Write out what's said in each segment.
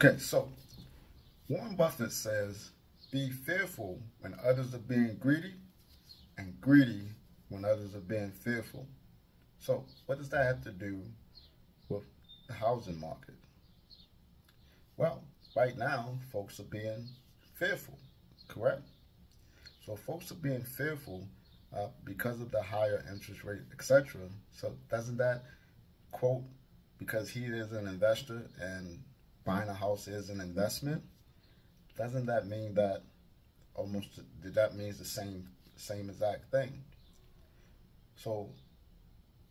Okay, so Warren Buffett says, be fearful when others are being greedy, and greedy when others are being fearful. So what does that have to do with the housing market? Well, right now, folks are being fearful, correct? So folks are being fearful because of the higher interest rate, etc. So doesn't that quote, because he is an investor and buying a house is an investment, doesn't that mean that that means the same exact thing? So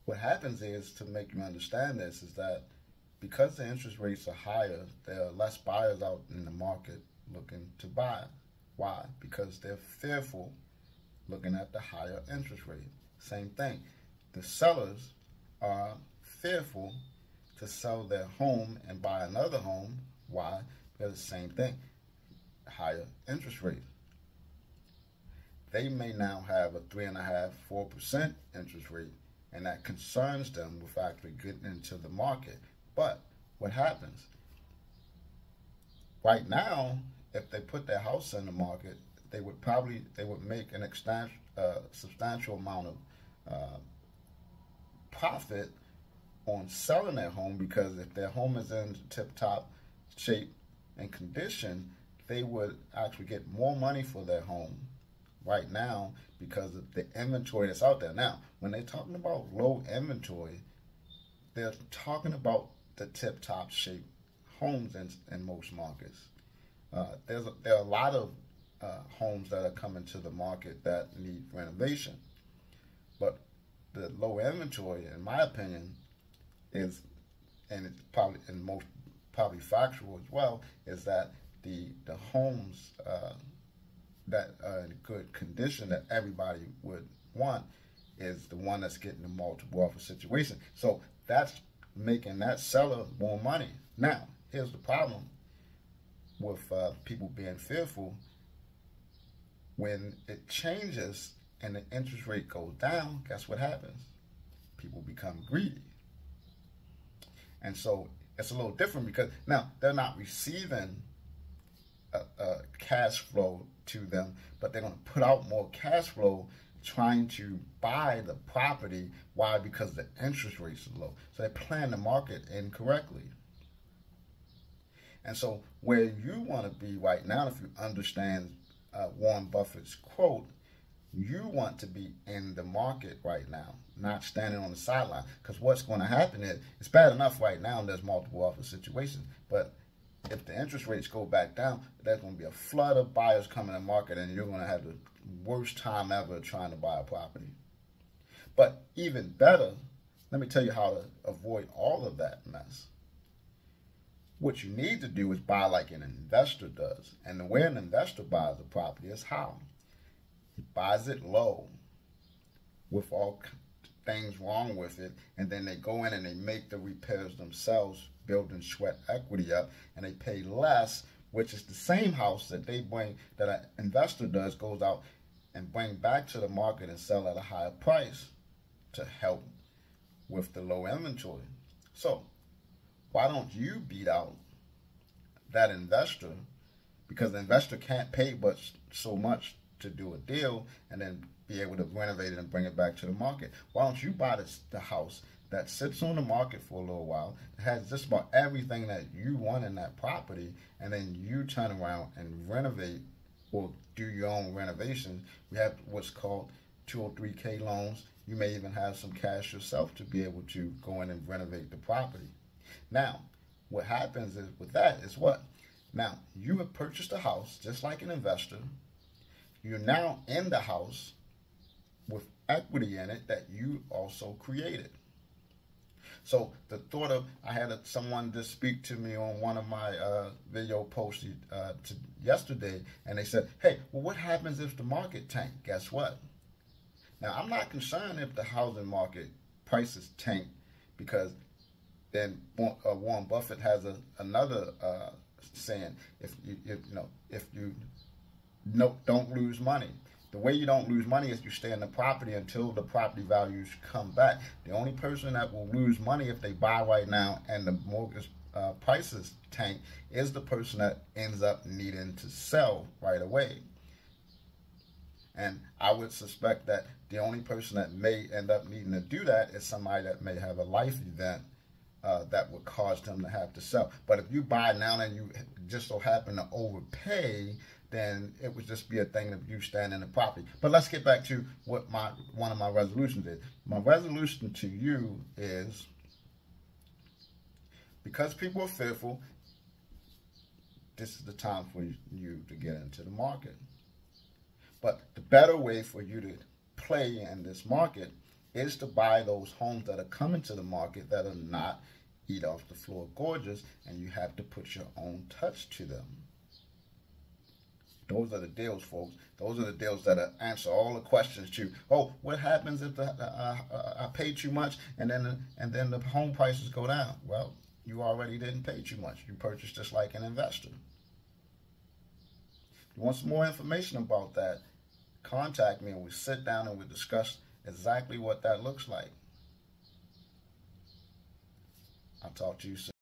what happens is, to make you understand this, is that because the interest rates are higher, there are less buyers out in the market looking to buy. Why? Because they're fearful looking at the higher interest rate. Same thing. The sellers are fearful to sell their home and buy another home. Why? Because the same thing. Higher interest rate. They may now have a 3.5%, 4% interest rate, and that concerns them with actually getting into the market. But what happens? Right now, if they put their house in the market, they would make an substantial amount of profit on selling their home, because if their home is in tip-top shape and condition, they would actually get more money for their home right now because of the inventory that's out there. Now, when they're talking about low inventory, they're talking about the tip-top shape homes in most markets. There are a lot of homes that are coming to the market that need renovation, but the low inventory, in my opinion, is, and it's probably factual as well, is that the homes that are in good condition that everybody would want is the one that's getting the multiple offer situation. So that's making that seller more money. Now, here's the problem with people being fearful. When it changes and the interest rate goes down, guess what happens? People become greedy. And so it's a little different, because now they're not receiving a cash flow to them, but they're going to put out more cash flow trying to buy the property. Why? Because the interest rates are low. So they plan the market incorrectly. And so where you want to be right now, if you understand Warren Buffett's quote, you want to be in the market right now, not standing on the sideline. Because what's going to happen is, it's bad enough right now there's multiple offer situations, but if the interest rates go back down, there's going to be a flood of buyers coming to the market, and you're going to have the worst time ever trying to buy a property. But even better, let me tell you how to avoid all of that mess. What you need to do is buy like an investor does. And the way an investor buys a property is how? He buys it low with all things wrong with it, and then they go in and they make the repairs themselves, build and sweat equity up, and they pay less, which is the same house that an investor goes out and bring back to the market and sell at a higher price to help with the low inventory. So why don't you beat out that investor? Because the investor can't pay but so much to do a deal and then be able to renovate it and bring it back to the market. Why don't you buy the house that sits on the market for a little while, that has just about everything that you want in that property, and then you turn around and renovate or do your own renovation. We have what's called 203K loans. You may even have some cash yourself to be able to go in and renovate the property. Now, what happens is with that is what? Now, you have purchased a house just like an investor. You're now in the house with equity in it that you also created. So the thought of, I had someone just speak to me on one of my video posts yesterday, and they said, hey, well, what happens if the market tank? Guess what? Now, I'm not concerned if the housing market prices tank, because then Warren Buffett has another saying, if you don't lose money. The way you don't lose money is you stay in the property until the property values come back. The only person that will lose money if they buy right now and the mortgage prices tank is the person that ends up needing to sell right away. And I would suspect that the only person that may end up needing to do that is somebody that may have a life event that would cause them to have to sell. But if you buy now and you just so happen to overpay, then it would just be a thing of you standing in the property. But let's get back to what one of my resolutions is. My resolution to you is, because people are fearful, this is the time for you to get into the market. But the better way for you to play in this market is to buy those homes that are coming to the market that are not eat off the floor gorgeous, and you have to put your own touch to them. Those are the deals, folks. Those are the deals that answer all the questions to, oh, what happens if I pay too much and then the home prices go down? Well, you already didn't pay too much. You purchased just like an investor. If you want some more information about that, contact me and we sit down and we discuss exactly what that looks like. I'll talk to you soon.